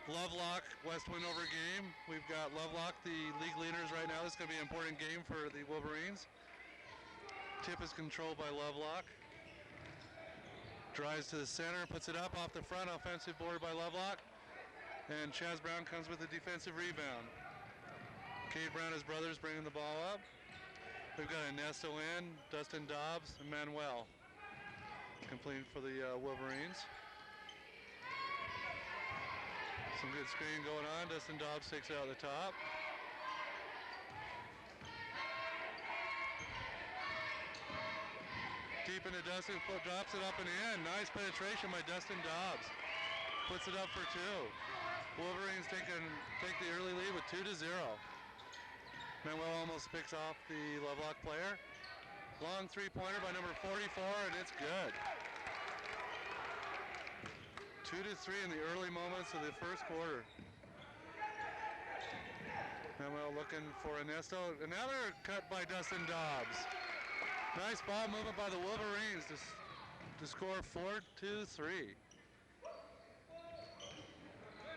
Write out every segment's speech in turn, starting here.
Lovelock West Wendover game. We've got Lovelock, the league leaders right now. This is going to be an important game for the Wolverines. Tip is controlled by Lovelock. Drives to the center, puts it up off the front. Offensive board by Lovelock. And Chaz Brown comes with a defensive rebound. Cade Brown, his brothers, bringing the ball up. We've got Ernesto in, Dustin Dobbs, and Manuel completing for the Wolverines. Some good screen going on. Dustin Dobbs takes it out the top. Deep into Dustin, drops it up and in. Nice penetration by Dustin Dobbs. Puts it up for two. Wolverines take the early lead with 2-0. Manuel almost picks off the Lovelock player. Long three-pointer by number 44, and it's good. 2-3 in the early moments of the first quarter. Manuel looking for Ernesto. Another cut by Dustin Dobbs. Nice ball movement by the Wolverines to score 4-3.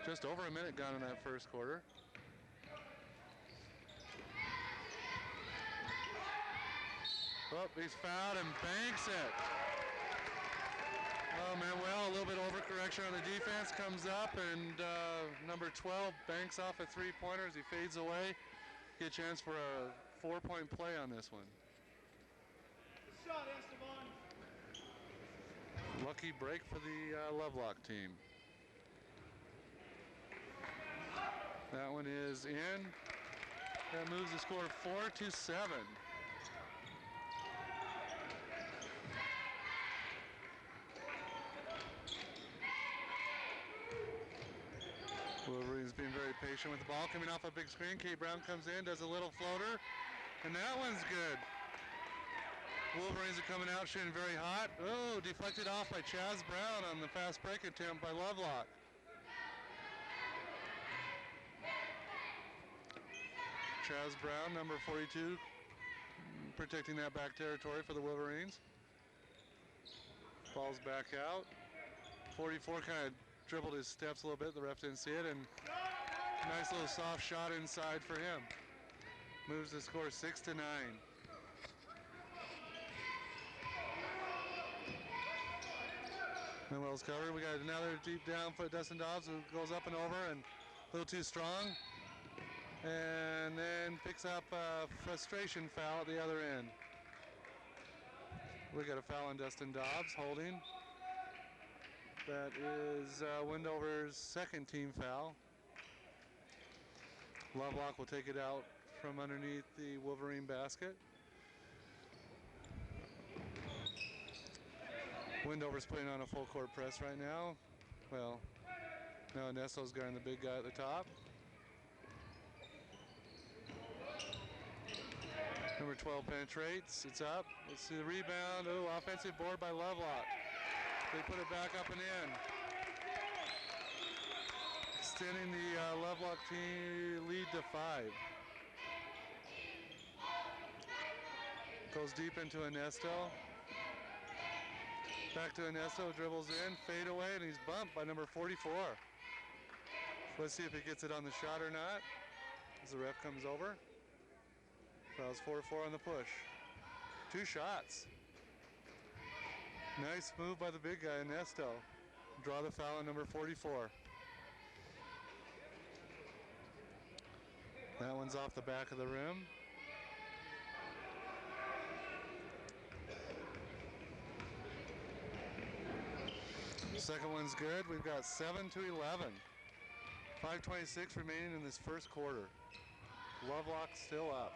Just over a minute gone in that first quarter. Oh, he's fouled and banks it. Oh, Manuel, a little bit overcorrection on the defense, comes up, and number 12 banks off a three-pointer as he fades away. Get a chance for a 4-point play on this one. Shot, Esteban. Lucky break for the Lovelock team. That one is in. That moves the score 4-7. Wolverines being very patient with the ball. Coming off a big screen, Cade Brown comes in, does a little floater, and that one's good. Wolverines are coming out shooting very hot. Oh, deflected off by Chaz Brown on the fast break attempt by Lovelock. Chaz Brown, number 42, protecting that back territory for the Wolverines. Ball's back out. 44 kind of dribbled his steps a little bit. The ref didn't see it, and nice little soft shot inside for him. Moves the score 6-9. Manuel's covered. We got another deep down foot. Dustin Dobbs who goes up and over and a little too strong. And then picks up a frustration foul at the other end. We got a foul on Dustin Dobbs, holding. That is Wendover's second team foul. Lovelock will take it out from underneath the Wolverine basket. Wendover's putting on a full court press right now. Well, now Ernesto's guarding the big guy at the top. Number 12 penetrates. It's up. Let's see the rebound. Oh, offensive board by Lovelock. They put it back up and in. Extending the Lovelock team lead to 5. Goes deep into Ernesto. Back to Ernesto, dribbles in, fade away, and he's bumped by number 44. Let's see if he gets it on the shot or not as the ref comes over. Fouls 4-4 on the push. 2 shots. Nice move by the big guy, Ernesto. Draw the foul on number 44. That one's off the back of the rim. Second one's good. We've got 7-11. 5:26 remaining in this first quarter. Lovelock still up.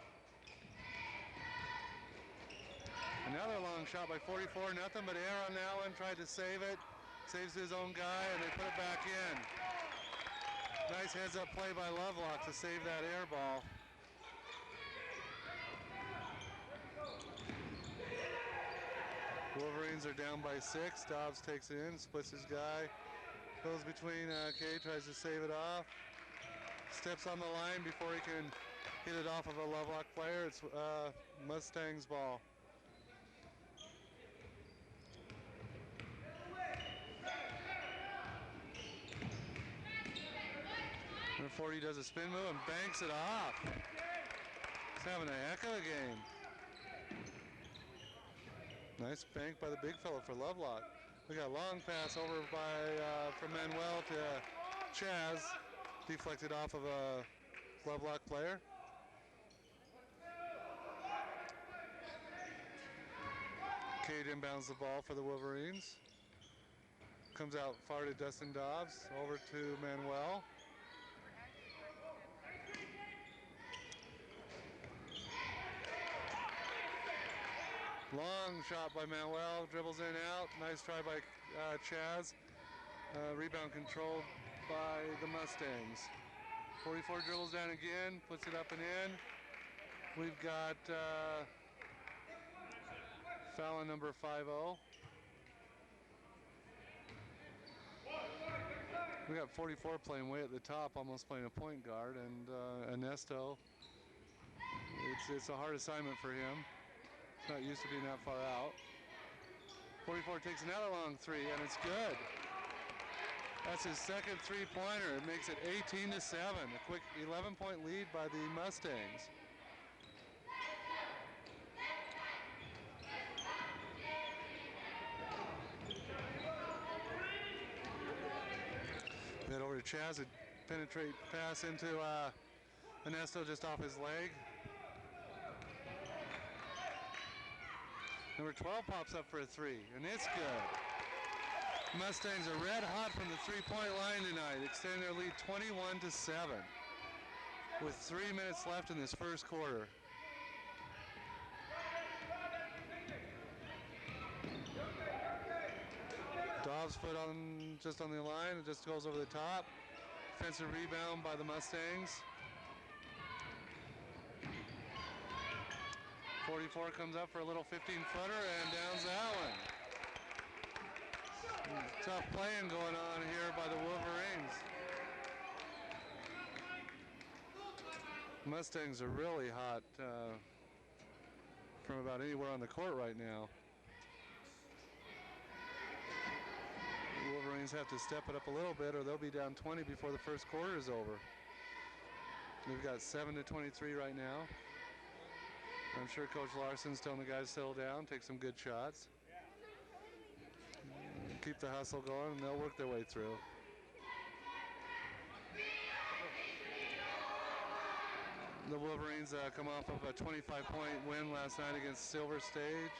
Another long shot by 44. Nothing but air on that one. Tried to save it. Saves his own guy, and they put it back in. Nice heads-up play by Lovelock to save that air ball. Wolverines are down by 6. Dobbs takes it in, splits his guy. Goes between Cade, tries to save it off. Steps on the line before he can hit it off of a Lovelock player. It's Mustang's ball. Number 40 does a spin move and banks it off. He's having a heck of a game. Nice bank by the big fella for Lovelock. We got a long pass over by from Manuel to Chaz. Deflected off of a Lovelock player. Cade inbounds the ball for the Wolverines. Comes out far to Dustin Dobbs. Over to Manuel. Long shot by Manuel. Dribbles in out. Nice try by Chaz. Rebound controlled by the Mustangs. 44 dribbles down again. Puts it up and in. We've got foul on number 5-0. We got 44 playing way at the top, almost playing a point guard, and Ernesto. It's a hard assignment for him. He's not used to being that far out. 44 takes another long three, and it's good. That's his second three-pointer. It makes it 18-7. A quick 11-point lead by the Mustangs. Head over to Chaz, a penetrate pass into Ernesto just off his leg. Number 12 pops up for a three, and it's good. Mustangs are red hot from the three-point line tonight, extending their lead 21-7 with 3 minutes left in this first quarter. Dobbs' foot just on the line. It just goes over the top. Defensive rebound by the Mustangs. 44 comes up for a little 15-footer and downs that one. Tough playing going on here by the Wolverines. Mustangs are really hot from about anywhere on the court right now. Wolverines have to step it up a little bit or they'll be down 20 before the first quarter is over. We've got 7-23 right now. I'm sure Coach Larson's telling the guys to settle down, take some good shots. Keep the hustle going and they'll work their way through. The Wolverines come off of a 25-point win last night against Silver Stage.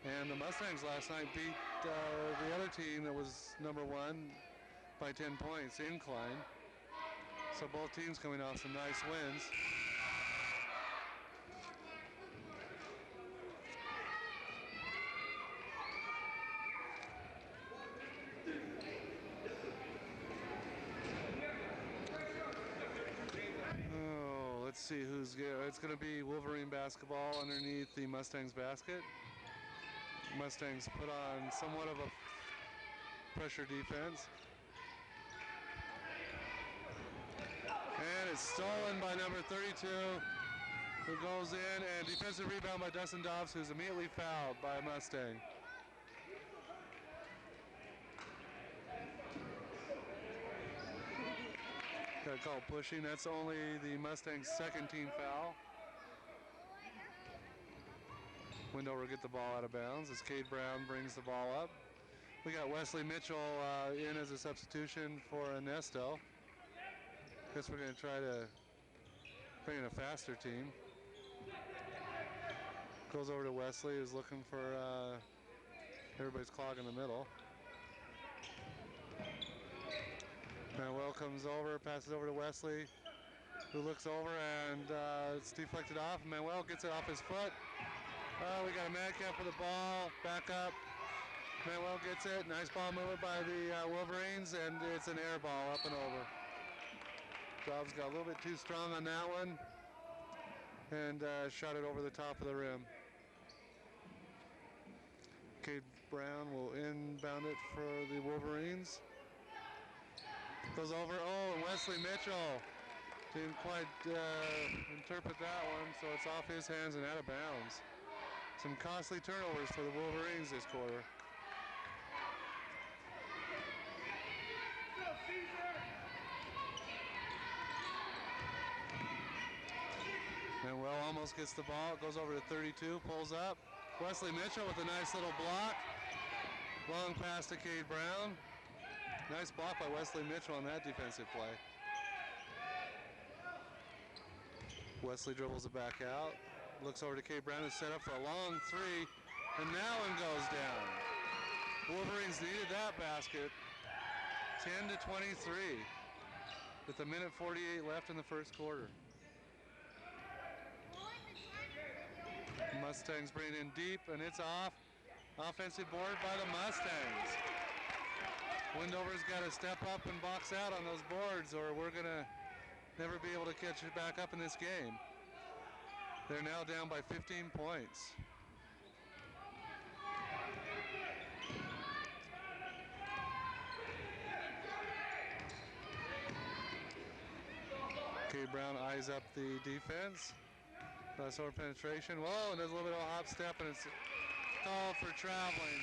And the Mustangs last night beat the other team that was number one by 10 points, Incline. So both teams coming off some nice wins. Oh, let's see who's good. It's going to be Wolverine basketball underneath the Mustangs basket. Mustangs put on somewhat of a pressure defense. And it's stolen by number 32, who goes in, and defensive rebound by Dustin Dobbs, who's immediately fouled by a Mustang. Got a call pushing. That's only the Mustangs' second team foul. Wendover get the ball out of bounds as Cade Brown brings the ball up. We got Wesley Mitchell in as a substitution for Ernesto. Guess we're going to try to bring in a faster team. Goes over to Wesley, who's looking for everybody's clogging the middle. Manuel comes over, passes over to Wesley, who looks over, and it's deflected off. Manuel gets it off his foot. We got a Madcap with the ball, back up. Manuel gets it, nice ball movement by the Wolverines, and it's an air ball up and over. Dobbs got a little bit too strong on that one, and shot it over the top of the rim. Cade Brown will inbound it for the Wolverines. Goes over, and Wesley Mitchell didn't quite interpret that one, so it's off his hands and out of bounds. Some costly turnovers for the Wolverines this quarter. almost gets the ball. It goes over to 32, pulls up. Wesley Mitchell with a nice little block. Long pass to Cade Brown. Nice block by Wesley Mitchell on that defensive play. Wesley dribbles it back out. Looks over to Cade Brown and set up for a long three. And that one goes down. Wolverines needed that basket. 10 to 23 with a minute 48 left in the first quarter. Mustangs bring it in deep, and it's off. Offensive board by the Mustangs. Wendover's got to step up and box out on those boards, or we're going to never be able to catch it back up in this game. They're now down by 15 points. Cade Brown eyes up the defense. Over penetration. Whoa, and there's a little bit of a hop step, and it's called for traveling.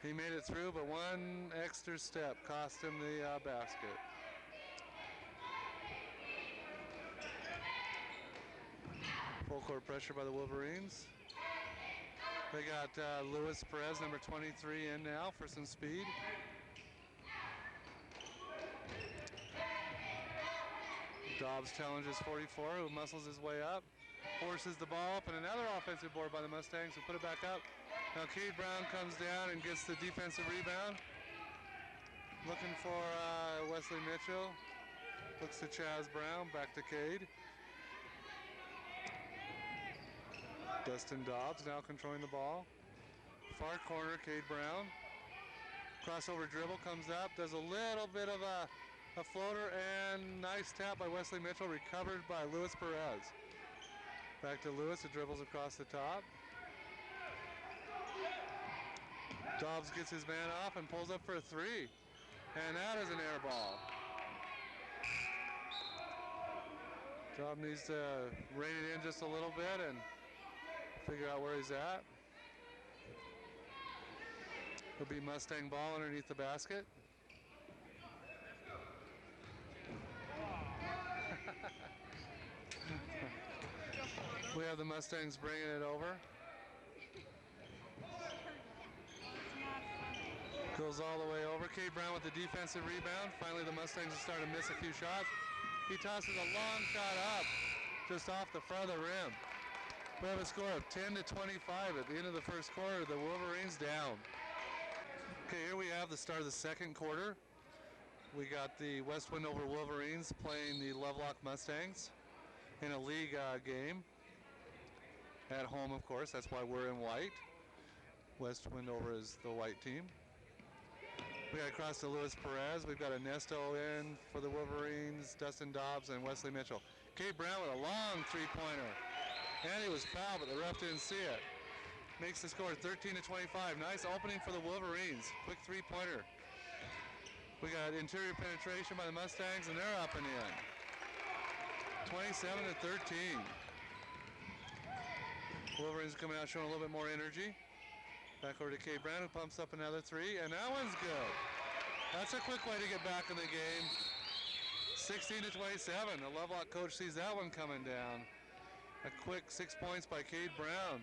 He made it through, but one extra step cost him the basket. Full court pressure by the Wolverines. They got Luis Perez, number 23, in now for some speed. Dobbs challenges 44, who muscles his way up, forces the ball up, and another offensive board by the Mustangs who put it back up. Now Cade Brown comes down and gets the defensive rebound. Looking for Wesley Mitchell. Looks to Chaz Brown, back to Cade. Dustin Dobbs now controlling the ball. Far corner, Cade Brown. Crossover dribble comes up, does a little bit of a floater, and nice tap by Wesley Mitchell, recovered by Luis Perez. Back to Luis, it dribbles across the top. Dobbs gets his man off and pulls up for a three. And that is an air ball. Dobbs needs to rein it in just a little bit and figure out where he's at. It'll be Mustang ball underneath the basket. We have the Mustangs bringing it over. Goes all the way over. Cade Brown with the defensive rebound. Finally, the Mustangs are starting to miss a few shots. He tosses a long shot up, just off the front of the rim. We have a score of 10 to 25 at the end of the first quarter. The Wolverines down. Okay, here we have the start of the second quarter. We got the West Wendover Wolverines playing the Lovelock Mustangs in a league game. At home, of course, that's why we're in white. West Wendover is the white team. We got across to Luis Perez. We've got Ernesto in for the Wolverines, Dustin Dobbs, and Wesley Mitchell. Cade Brown with a long three-pointer. And he was fouled, but the ref didn't see it. Makes the score 13 to 25. Nice opening for the Wolverines. Quick three-pointer. We got interior penetration by the Mustangs, and they're up and in. 27 to 13. Wolverines coming out showing a little bit more energy. Back over to Cade Brown, who pumps up another three, and that one's good. That's a quick way to get back in the game. 16 to 27. The Lovelock coach sees that one coming down. A quick 6 points by Cade Brown.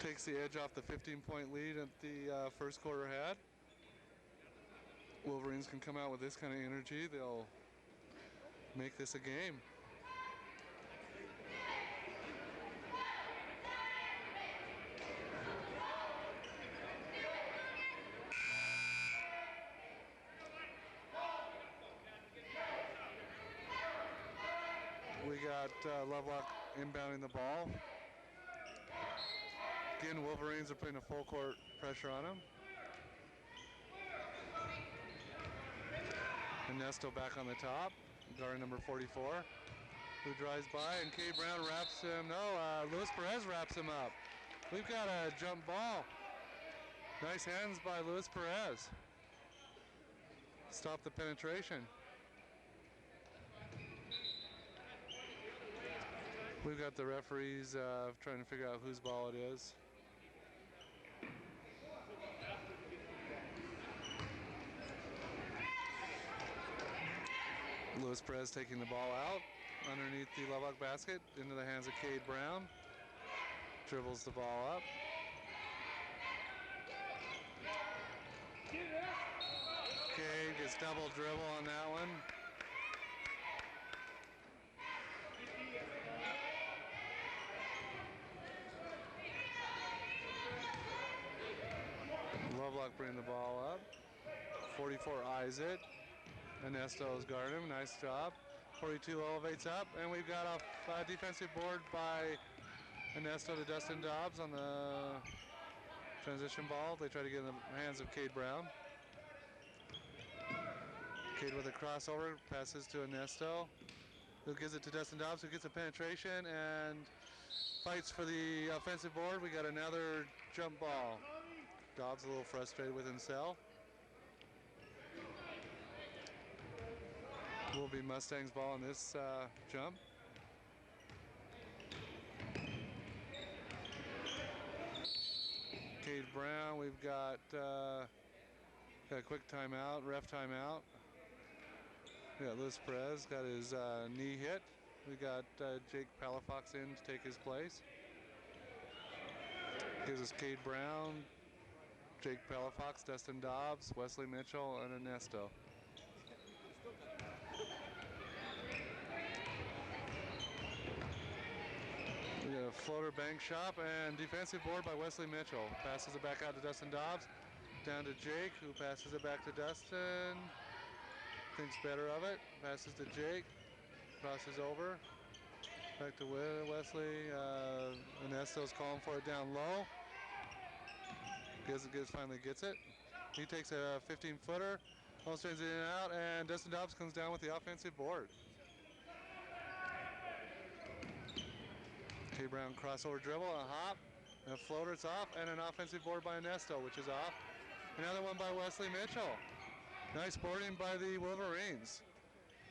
Takes the edge off the 15-point lead that the first quarter had. Wolverines can come out with this kind of energy. They'll make this a game. We got Lovelock inbounding the ball. Again, Wolverines are putting a full court pressure on them. Ernesto back on the top, guard number 44, who drives by, and Cade Brown wraps him. No, Luis Perez wraps him up. We've got a jump ball. Nice hands by Luis Perez. Stop the penetration. We've got the referees trying to figure out whose ball it is. Louis Perez taking the ball out underneath the Lovelock basket into the hands of Cade Brown. Dribbles the ball up. Cade gets double dribble on that one. Lovelock bring the ball up. 44 eyes it. Ernesto's guarding him. Nice job. 42 elevates up, and we've got a defensive board by Ernesto to Dustin Dobbs on the transition ball. They try to get in the hands of Cade Brown. Cade with a crossover, passes to Ernesto, who gives it to Dustin Dobbs, who gets a penetration and fights for the offensive board. We got another jump ball. Dobbs a little frustrated with himself. Will be Mustang's ball on this jump. Cade Brown, we've got a quick timeout, ref timeout. We got Luis Perez, got his knee hit. We got Jake Palafox in to take his place. Gives us Cade Brown, Jake Palafox, Dustin Dobbs, Wesley Mitchell, and Ernesto. We got a floater bank shot and defensive board by Wesley Mitchell. Passes it back out to Dustin Dobbs. Down to Jake, who passes it back to Dustin. Thinks better of it. Passes to Jake. Crosses over. Back to Wesley. Ernesto's calling for it down low. Finally gets it. He takes a 15-footer. Almost turns it in and out, and Dustin Dobbs comes down with the offensive board. Cade Brown crossover dribble, a hop, and a floater, it's off, and an offensive board by Ernesto, which is off. Another one by Wesley Mitchell. Nice boarding by the Wolverines.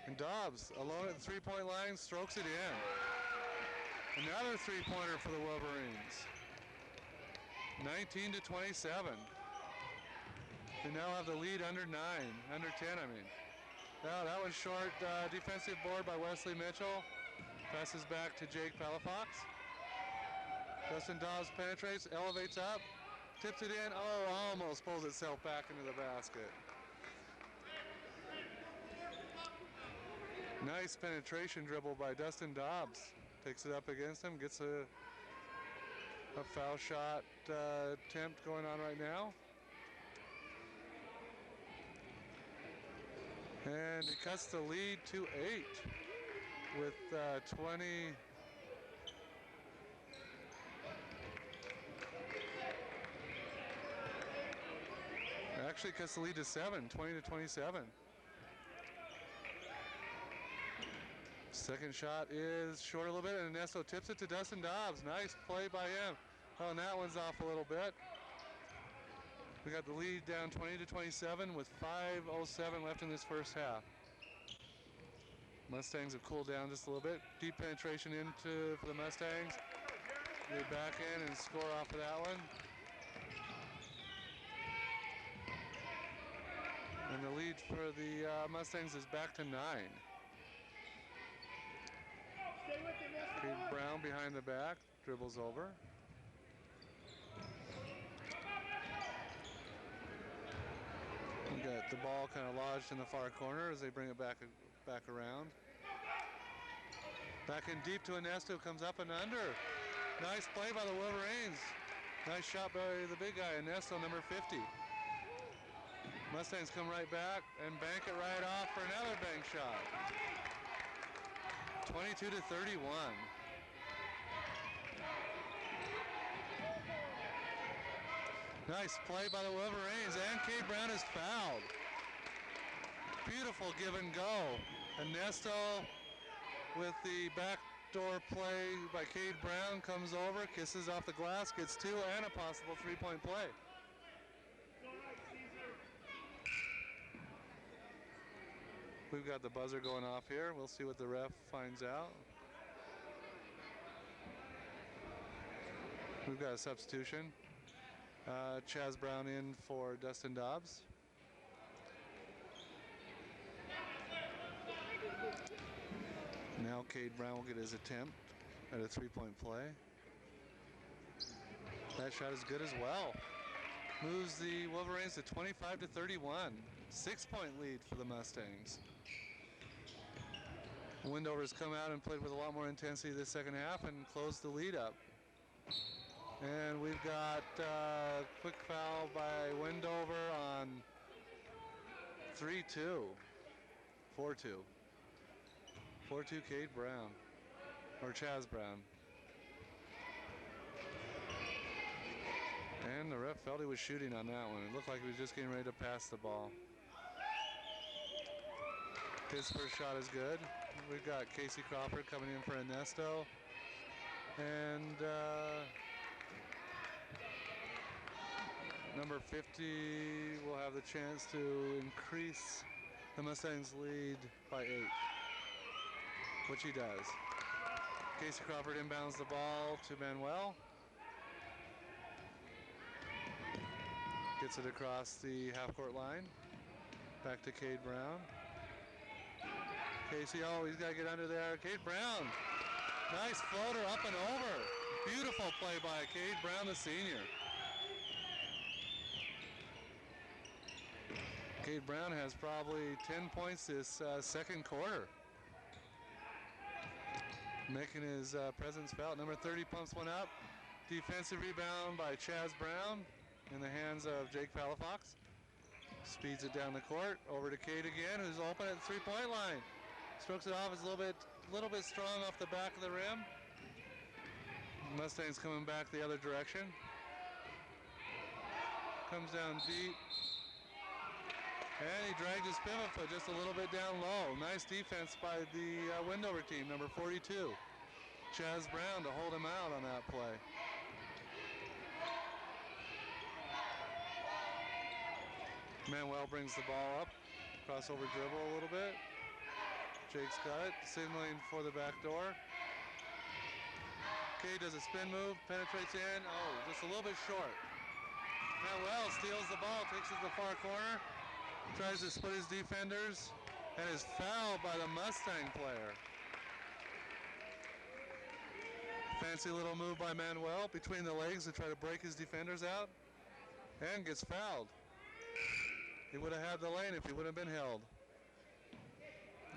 And Dobbs, alone at the three-point line, strokes it in. Another three-pointer for the Wolverines. 19-27. They now have the lead under 10, I mean. Now that was short, defensive board by Wesley Mitchell. Passes back to Jake Palafox. Dustin Dobbs penetrates, elevates up, tips it in. Oh, almost pulls itself back into the basket. Nice penetration dribble by Dustin Dobbs. Takes it up against him, gets a foul shot attempt going on right now. And he cuts the lead to 8 with 20. Actually cuts the lead to 7, 20-27. Second shot is short a little bit, and Ernesto tips it to Dustin Dobbs. Nice play by him. Oh, and that one's off a little bit. We got the lead down 20-27 with 5:07 left in this first half. Mustangs have cooled down just a little bit. Deep penetration for the Mustangs. They back in and score off of that one. And the lead for the Mustangs is back to 9. Cade Brown behind the back, dribbles over. We got the ball kind of lodged in the far corner as they bring it back around. Back in deep to Ernesto, comes up and under. Nice play by the Wolverines. Nice shot by the big guy, Ernesto, number 50. Mustangs come right back and bank it right off for another bank shot. 22-31. Nice play by the Wolverines, and Cade Brown is fouled. Beautiful give and go. Ernesto with the backdoor play by Cade Brown comes over, kisses off the glass, gets 2 and a possible 3-point play. We've got the buzzer going off here. We'll see what the ref finds out. We've got a substitution. Chaz Brown in for Dustin Dobbs. Now Cade Brown will get his attempt at a three-point play. That shot is good as well. Moves the Wolverines to 25-31. 6-point lead for the Mustangs. Wendover's come out and played with a lot more intensity this second half and closed the lead up. And we've got quick foul by Wendover on 3-2. 4-2. 4-2 Cade Brown. Or Chaz Brown. And the ref felt he was shooting on that one. It looked like he was just getting ready to pass the ball. His first shot is good. We've got Casey Crawford coming in for Ernesto. And number 50 will have the chance to increase the Mustangs' lead by 8, which he does. Casey Crawford inbounds the ball to Manuel. Gets it across the half-court line. Back to Cade Brown. Casey, oh, he's got to get under there. Cade Brown. Nice floater up and over. Beautiful play by Cade Brown, the senior. Cade Brown has probably 10 points this second quarter. Making his presence felt. Number 30 pumps one up. Defensive rebound by Chaz Brown in the hands of Jake Palafox. Speeds it down the court. Over to Cade again, who's open at the three-point line. Strokes it off. Is a little bit strong off the back of the rim. Mustangs coming back the other direction. Comes down deep. And he dragged his pivot foot just a little bit down low. Nice defense by the Wendover team, number 42. Chaz Brown to hold him out on that play. Manuel brings the ball up. Crossover dribble a little bit. Jake's got it, signaling for the back door. Cade does a spin move, penetrates in. Oh, just a little bit short. Manuel steals the ball, takes it to the far corner. Tries to split his defenders and is fouled by the Mustang player. Fancy little move by Manuel between the legs to try to break his defenders out and gets fouled. He would have had the lane if he would have been held.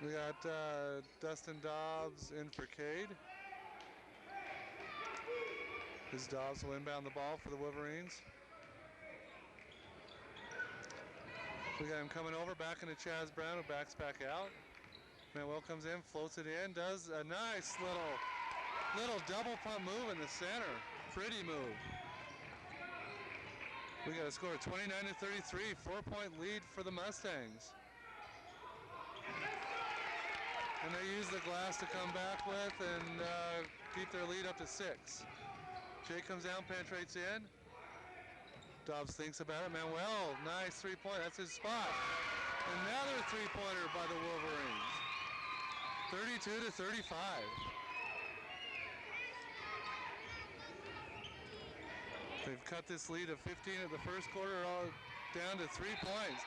We got Dustin Dobbs in for Cade. His Dobbs will inbound the ball for the Wolverines. We got him coming over, back into Chaz Brown, who backs back out. Manuel comes in, floats it in, does a nice little double pump move in the center. Pretty move. We got a score of 29-33, 4-point lead for the Mustangs. And they use the glass to come back with and keep their lead up to 6. Jake comes down, penetrates in. Dobbs thinks about it. Manuel, nice three-point. That's his spot. Another three-pointer by the Wolverines. 32-35. They've cut this lead of 15 at the first quarter all down to 3 points.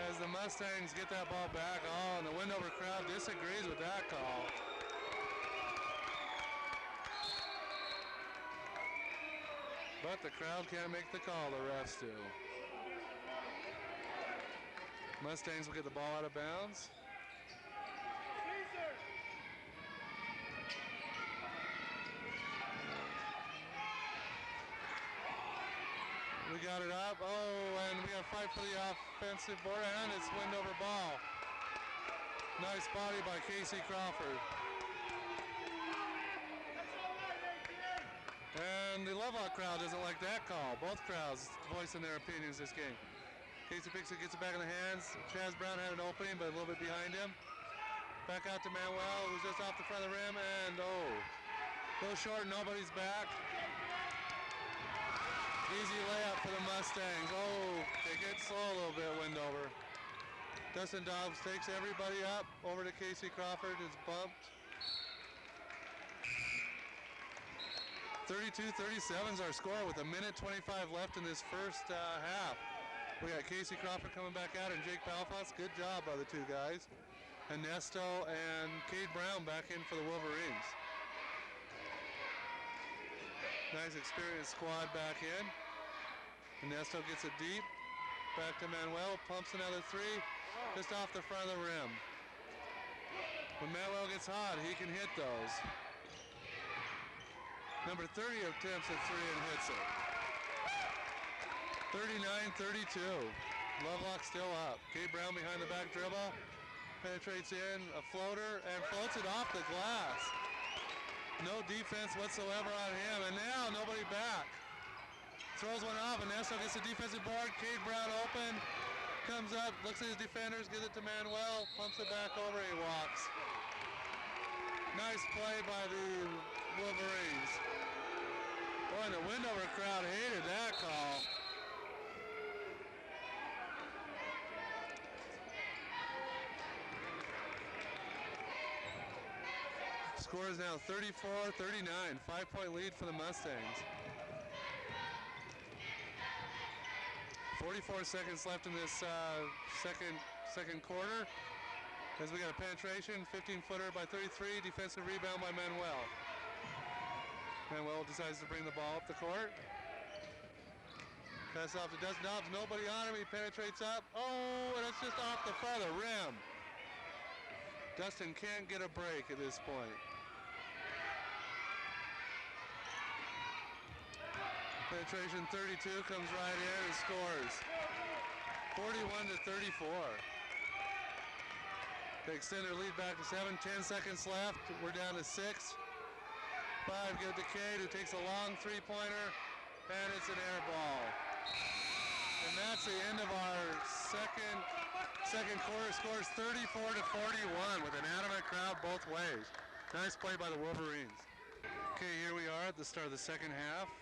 As the Mustangs get that ball back, oh, and the Wendover crowd disagrees with that call. But the crowd can't make the call, the refs do. Mustangs will get the ball out of bounds. We got it up. Oh, and we got to fight for the offensive board, and it's Wendover ball. Nice body by Casey Crawford. And the Lovelock crowd doesn't like that call. Both crowds voicing their opinions this game. Casey picks it, gets it back in the hands. Chaz Brown had an opening, but a little bit behind him. Back out to Manuel, who's just off the front of the rim, and oh, go short, nobody's back. Easy layup for the Mustangs. Oh, take it slow a little bit, Wendover. Dustin Dobbs takes everybody up over to Casey Crawford, is bumped. 32-37 is our score with a minute 25 left in this first half. We got Casey Crawford coming back out and Jake Palafox. Good job by the two guys. Ernesto and Cade Brown back in for the Wolverines. Nice experienced squad back in. Ernesto gets it deep. Back to Manuel, pumps another three, just off the front of the rim. When Manuel gets hot, he can hit those. Number 30 attempts at three and hits it. 39-32. Lovelock still up. Cade Brown behind the back dribble. Penetrates in, a floater, and floats it off the glass. No defense whatsoever on him, and now nobody back. Throws one off, and Ernesto gets the defensive board. Cade Brown open, comes up, looks at his defenders, gives it to Manuel, pumps it back over, he walks. Nice play by the Wolverines. Boy, the Wendover crowd hated that call. Score is now 34-39, 5-point lead for the Mustangs. 44 seconds left in this second quarter. As we got a penetration, 15-footer by 33, defensive rebound by Manuel. Manuel decides to bring the ball up the court. Pass off to Dustin Dobbs, nobody on him, he penetrates up. Oh, and it's just off the front of the rim. Dustin can't get a break at this point. Penetration 32, comes right in and scores. 41-34. They extend their lead back to 7, 10 seconds left. We're down to 6. 5, give it to Cade, who takes a long three-pointer, and it's an air ball. And that's the end of our second quarter. Scores 34-41 with an adamant crowd both ways. Nice play by the Wolverines. Okay, here we are at the start of the second half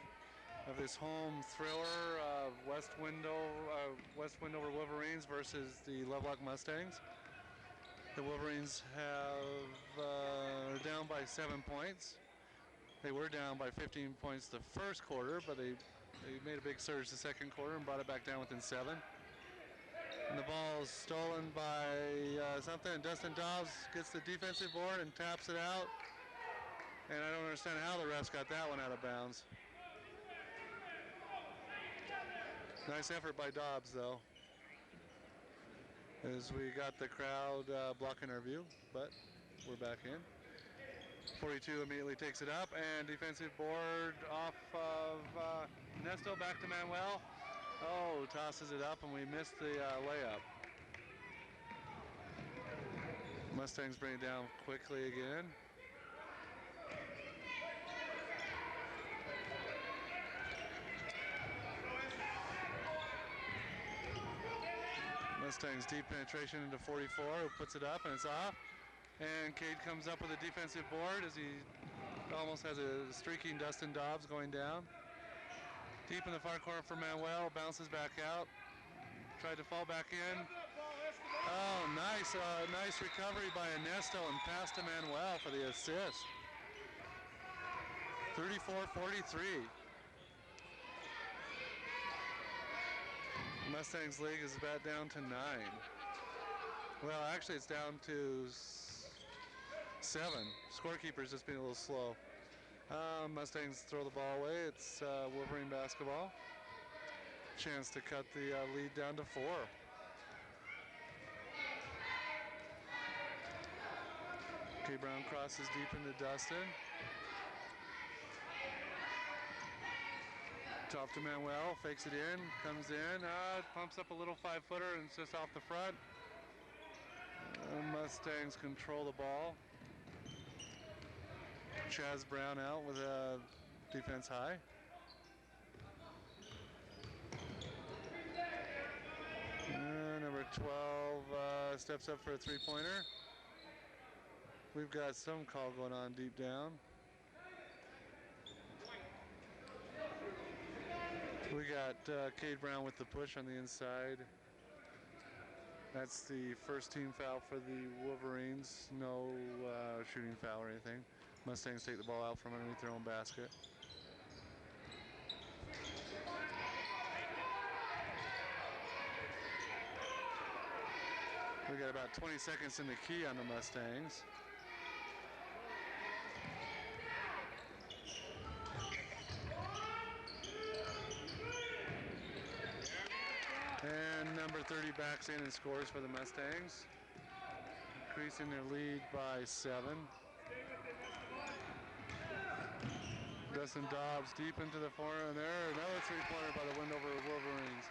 of this home thriller of West Wendover Wolverines versus the Lovelock Mustangs. The Wolverines are down by 7 points. They were down by 15 points the first quarter, but they made a big surge the second quarter and brought it back down within 7. And the ball is stolen by something, and Dustin Dobbs gets the defensive board and taps it out. And I don't understand how the refs got that one out of bounds. Nice effort by Dobbs, though, as we got the crowd blocking our view, but we're back in. 42 immediately takes it up, and defensive board off of Ernesto, back to Manuel. Oh, tosses it up, and we missed the layup. Mustangs bring it down quickly again. Mustangs deep penetration into 44, who puts it up and it's off. And Cade comes up with a defensive board as he almost has a streaking Dustin Dobbs going down. Deep in the far corner for Manuel, bounces back out. Tried to fall back in. Oh, nice recovery by Ernesto and pass to Manuel for the assist. 34-43. Mustangs league is about down to 9. Well, actually it's down to 7. Scorekeeper's just being a little slow. Mustangs throw the ball away. It's Wolverine basketball. Chance to cut the lead down to 4. Cade Brown crosses deep into Dustin. Top to Manuel, fakes it in, comes in, pumps up a little 5-footer and it's just off the front. Mustangs control the ball. Chaz Brown out with a defense high. Number 12 steps up for a three-pointer. We've got some call going on deep down. We got Cade Brown with the push on the inside. That's the first team foul for the Wolverines. No shooting foul or anything. Mustangs take the ball out from underneath their own basket. We got about 20 seconds in the key on the Mustangs. And number 30 backs in and scores for the Mustangs, increasing their lead by 7. Dustin Dobbs deep into the corner, and there, another three-pointer by the Wendover Wolverines.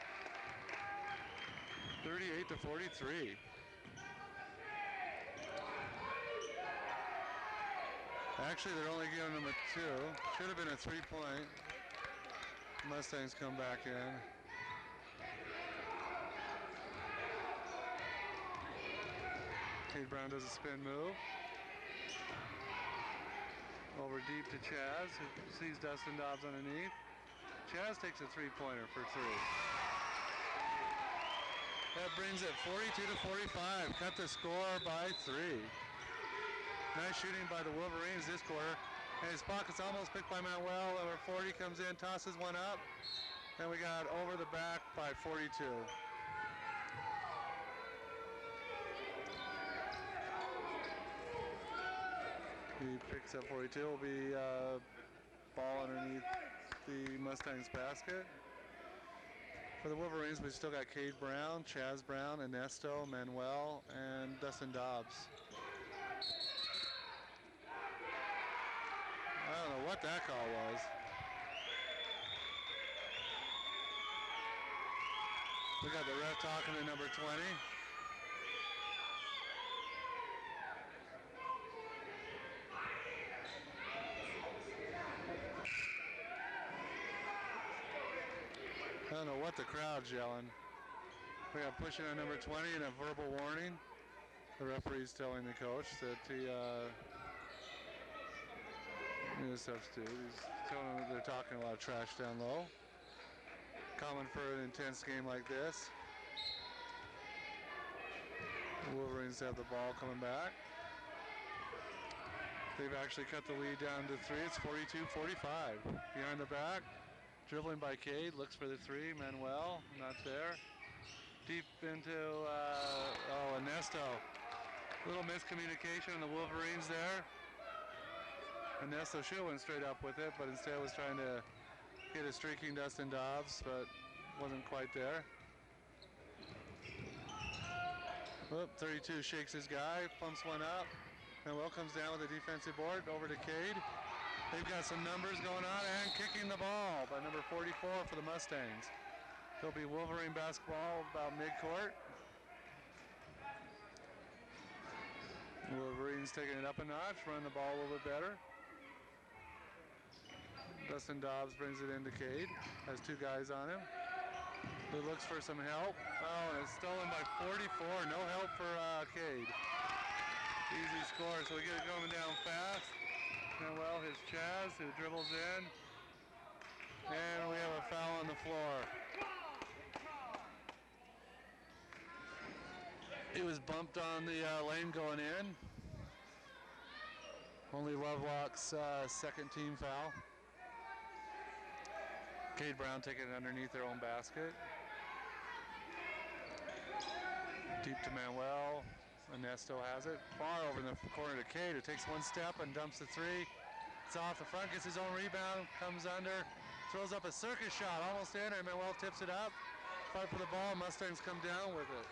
38-43. Actually, they're only giving them a 2. Should have been a 3-point. Mustangs come back in. Cade Brown does a spin move. Over deep to Chaz, who sees Dustin Dobbs underneath. Chaz takes a 3-pointer for 3. That brings it 42-45. Cut the score by 3. Nice shooting by the Wolverines this quarter. And his pocket's almost picked by Manuel. Number 40 comes in, tosses one up. And we got over the back by 42. He picks up 42. Will be ball underneath the Mustangs basket. For the Wolverines, we still got Cade Brown, Chaz Brown, Ernesto, Manuel, and Dustin Dobbs. I don't know what that call was. We got the ref talking to number 20. I don't know what the crowd's yelling. We got pushing on number 20 and a verbal warning. The referee's telling the coach that he needs a substitute. He's telling them that they're talking a lot of trash down low. Common for an intense game like this. The Wolverines have the ball coming back. They've actually cut the lead down to 3. It's 42-45. Behind the back. Dribbling by Cade, looks for the 3. Manuel, not there. Deep into, Ernesto. Little miscommunication on the Wolverines there. Ernesto should have went straight up with it, but instead was trying to hit a streaking Dustin Dobbs, but wasn't quite there. Whoop, 32 shakes his guy, pumps one up. Manuel comes down with a defensive board, over to Cade. They've got some numbers going on and kicking the ball by number 44 for the Mustangs. There'll be Wolverine basketball about midcourt. Wolverines taking it up a notch, running the ball a little bit better. Dustin Dobbs brings it into Cade. Has 2 guys on him. He looks for some help. Oh, and it's stolen by 44. No help for Cade. Easy score, so we get it going down fast. Manuel hits Chaz, who dribbles in. And we have a foul on the floor. He was bumped on the lane going in. Only Lovelock's second team foul. Cade Brown taking it underneath their own basket. Deep to Manuel. Ernesto has it. Far over in the corner to Cade, who takes one step and dumps the 3. It's off the front, gets his own rebound, comes under, throws up a circus shot, almost in, and Manuel tips it up. Fight for the ball, Mustangs come down with it.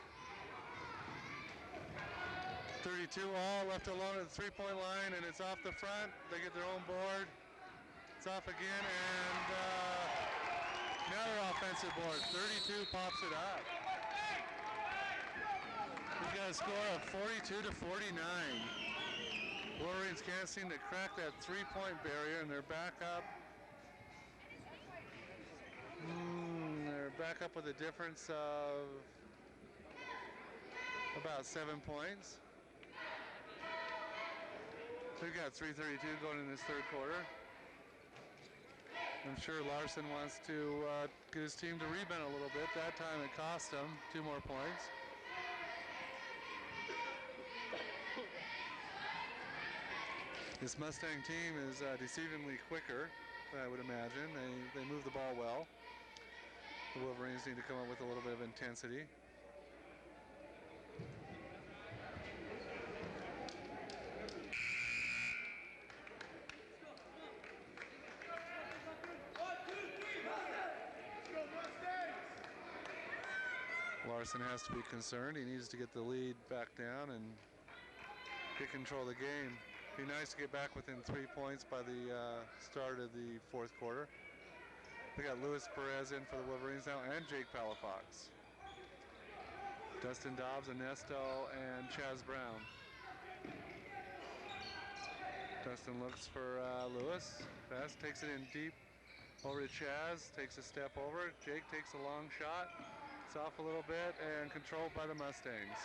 32 all, left alone at the 3-point line, and it's off the front. They get their own board. It's off again, and another offensive board. 32 pops it up. We've got a score of 42-49. Wolverines can't seem to crack that 3-point barrier, and they're back up. They're back up with a difference of about 7 points. So we've got 3:32 going in this third quarter. I'm sure Larson wants to get his team to rebound a little bit. That time it cost him 2 more points. This Mustang team is deceivingly quicker, I would imagine. They move the ball well. The Wolverines need to come up with a little bit of intensity. Larson has to be concerned. He needs to get the lead back down and get control of the game. Be nice to get back within 3 points by the start of the fourth quarter. We got Luis Perez in for the Wolverines now, and Jake Palafox. Dustin Dobbs, Ernesto, and Chaz Brown. Dustin looks for Lewis. Pass, takes it in deep over to Chaz. Takes a step over. Jake takes a long shot. It's off a little bit and controlled by the Mustangs.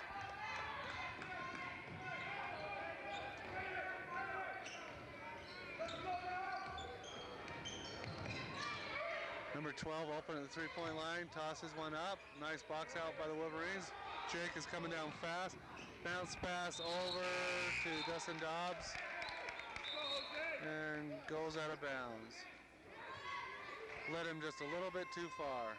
Number 12 open at the three-point line. Tosses one up. Nice box out by the Wolverines. Jake is coming down fast. Bounce pass over to Dustin Dobbs. And goes out of bounds. Led him just a little bit too far.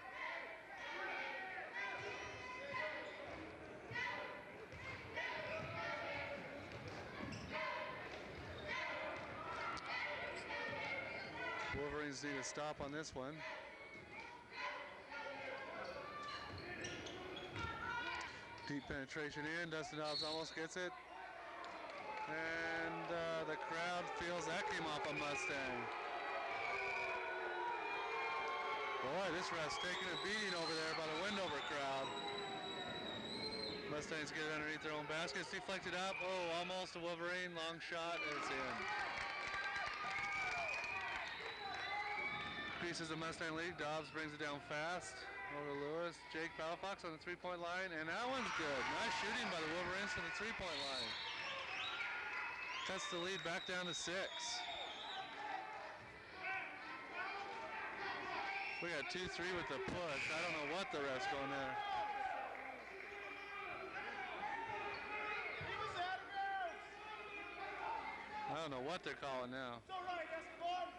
Wolverines need a stop on this one. Deep penetration in. Dustin Dobbs almost gets it. And the crowd feels that came off a Mustang. Boy, this ref's taking a beating over there by the Wendover crowd. Mustangs get it underneath their own basket. It's deflected up. Oh, almost a Wolverine. Long shot, and it's in. Pieces of Mustang lead. Dobbs brings it down fast. Over to Lewis. Jake Palafox on the three-point line, and that one's good. Nice shooting by the Wolverines from the three-point line. Cuts the lead back down to 6. We got 2-3 with the push. I don't know what the ref's going there. I don't know what they're calling now. It's all right, Esteban.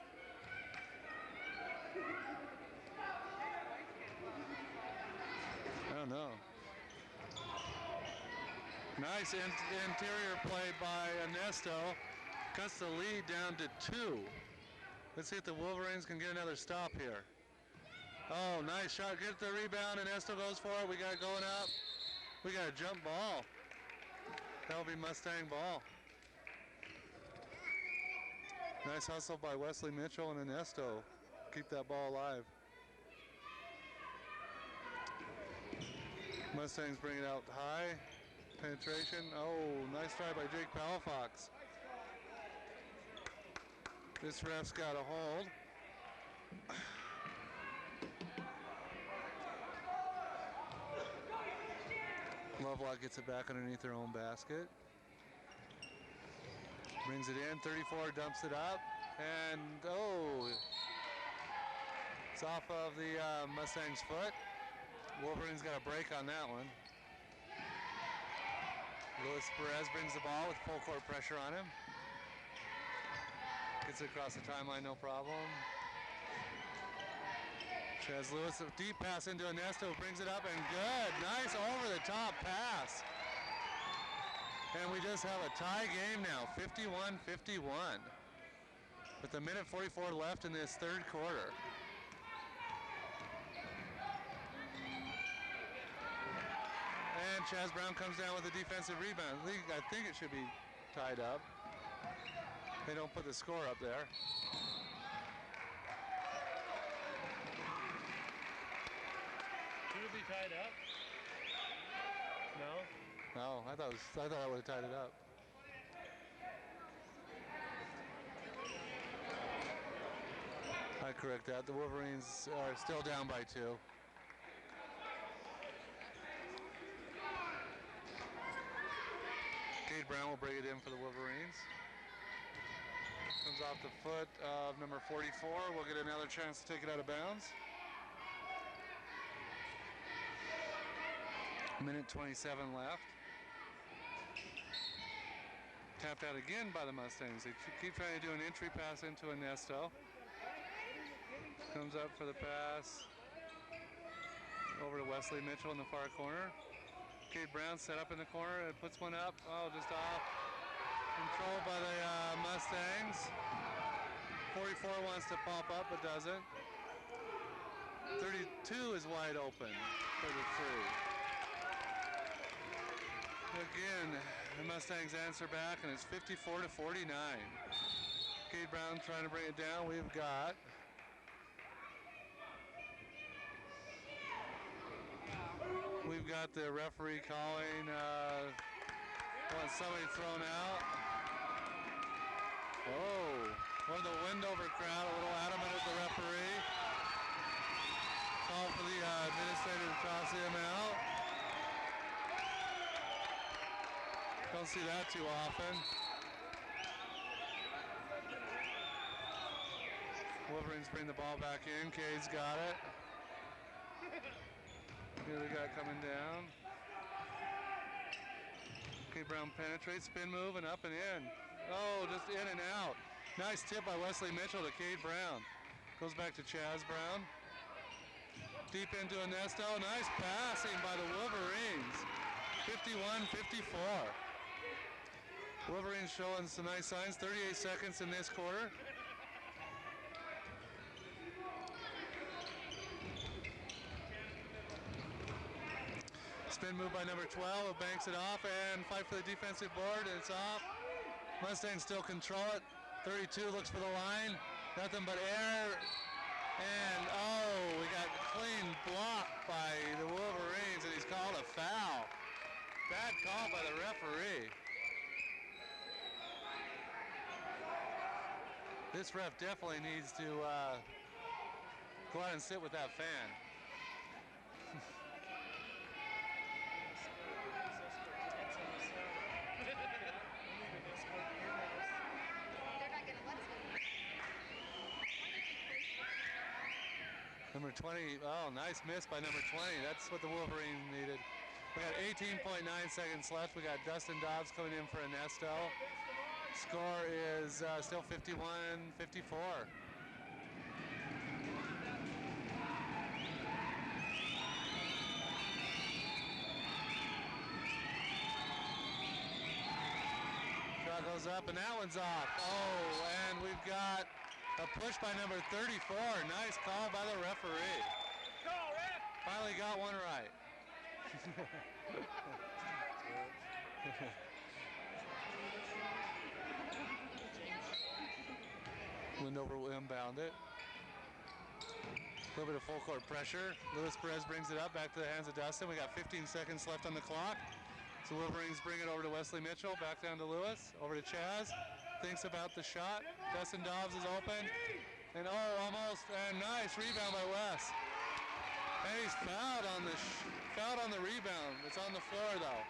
I don't know. Nice interior play by Ernesto. Cuts the lead down to 2. Let's see if the Wolverines can get another stop here. Oh, nice shot. Get the rebound. Ernesto goes for it. We got it going up. We got a jump ball. That'll be Mustang ball. Nice hustle by Wesley Mitchell and Ernesto. Keep that ball alive. Mustangs bring it out high. Penetration. Oh, nice try by Jake Palafox. This ref's got a hold. Lovelock gets it back underneath their own basket. Brings it in. 34 dumps it up. And, oh, it's off of the Mustang's foot. Wolverines got a break on that one. Luis Perez brings the ball with full court pressure on him. Gets it across the timeline, no problem. Chaz Lewis, a deep pass into Ernesto, brings it up and good. Nice over-the-top pass. And we just have a tie game now, 51-51. With a minute 44 left in this third quarter. And Chaz Brown comes down with a defensive rebound. I think it should be tied up. They don't put the score up there. Should it be tied up? No? No, I thought I would have tied it up. I correct that. The Wolverines are still down by 2. Cade Brown will bring it in for the Wolverines. Comes off the foot of number 44. We'll get another chance to take it out of bounds. Minute 27 left. Tapped out again by the Mustangs. They keep trying to do an entry pass into Ernesto. Comes up for the pass. Over to Wesley Mitchell in the far corner. Cade Brown set up in the corner and puts one up. Oh, just off. Controlled by the Mustangs. 44 wants to pop up but doesn't. 32 is wide open for the 3. again, the Mustangs answer back, and it's 54-49. Cade Brown trying to bring it down. We've got the referee calling wants somebody thrown out. Oh, one of the Wendover crowd a little adamant at the referee. Call for the administrator to toss him out. Don't see that too often. Wolverines bring the ball back in. Cade's got it. The other guy coming down. Cade Brown penetrates, spin move, and up and in. Oh, just in and out. Nice tip by Wesley Mitchell to Cade Brown. Goes back to Chaz Brown. Deep into Ernesto. Nice passing by the Wolverines. 51-54. Wolverines showing some nice signs. 38 seconds in this quarter. Spin move by number 12, banks it off, and fight for the defensive board, and it's off. Mustangs still control it. 32 looks for the line, nothing but air, and oh, we got clean block by the Wolverines, and he's called a foul. Bad call by the referee. This ref definitely needs to go out and sit with that fan. Number 20, oh, nice miss by number 20. That's what the Wolverines needed. We got 18.9 seconds left. We got Dustin Dobbs coming in for Ernesto. Score is still 51-54. Shot goes up, and that one's off. Oh, and we've got a push by number 34. Nice call by the referee. Finally got one right. Wendover will inbound it. A little bit of full court pressure. Luis Perez brings it up back to the hands of Dustin. We got 15 seconds left on the clock. So Wolverines bring it over to Wesley Mitchell. Back down to Lewis. Over to Chaz. Thinks about the shot. Dustin Dobbs is open. And oh, almost. And nice rebound by Wes. And he's fouled on the rebound. It's on the floor though.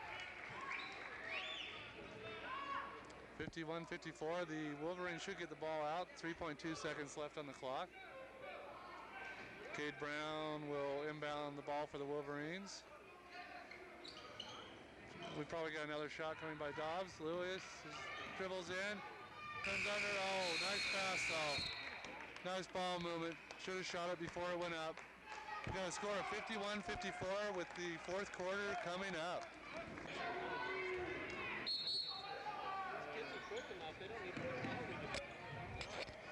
51-54. The Wolverines should get the ball out. 3.2 seconds left on the clock. Cade Brown will inbound the ball for the Wolverines. We probably got another shot coming by Dobbs. Lewis dribbles in. Comes under. Oh, nice pass though. Nice ball movement. Should have shot it before it went up. We got a score of 51-54 with the fourth quarter coming up.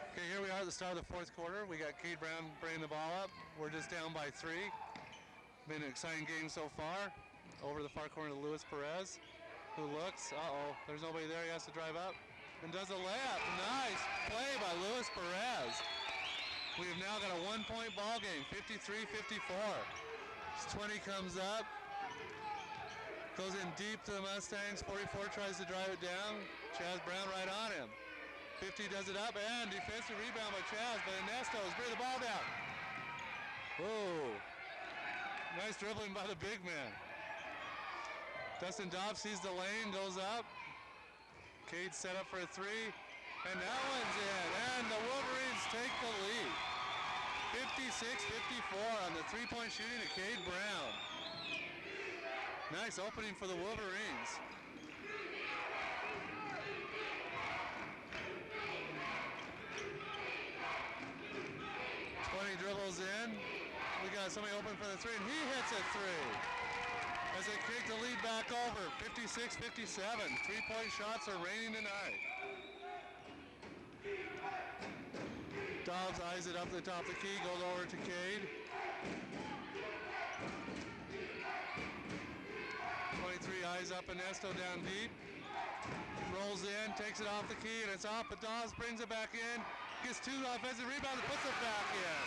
Okay, here we are at the start of the fourth quarter. We got Cade Brown bringing the ball up. We're just down by 3. Been an exciting game so far. Over the far corner to Luis Perez, who looks. Uh-oh, there's nobody there. He has to drive up and does a layup. Nice play by Luis Perez. We've now got a 1-point ball game, 53-54. 20 comes up, goes in deep to the Mustangs. 44 tries to drive it down. Chaz Brown right on him. 50 does it up, and defensive rebound by Chaz, but Ernesto is bringing the ball down. Whoa, nice dribbling by the big man. Dustin Dobbs sees the lane, goes up. Cade set up for a 3, and that one's in, and the Wolverines take the lead. 56-54 on the three-point shooting of Cade Brown. Nice opening for the Wolverines. Dribbles in. We got somebody open for the 3, and he hits a 3. As they kick the lead back over, 56-57. 3-point shots are raining tonight. Dobbs eyes it up the top of the key, goes over to Cade. 23 ties up Ernesto down deep. Rolls in, takes it off the key, and it's off, but Dobbs brings it back in. Gets 2 offensive rebounds and puts it back in.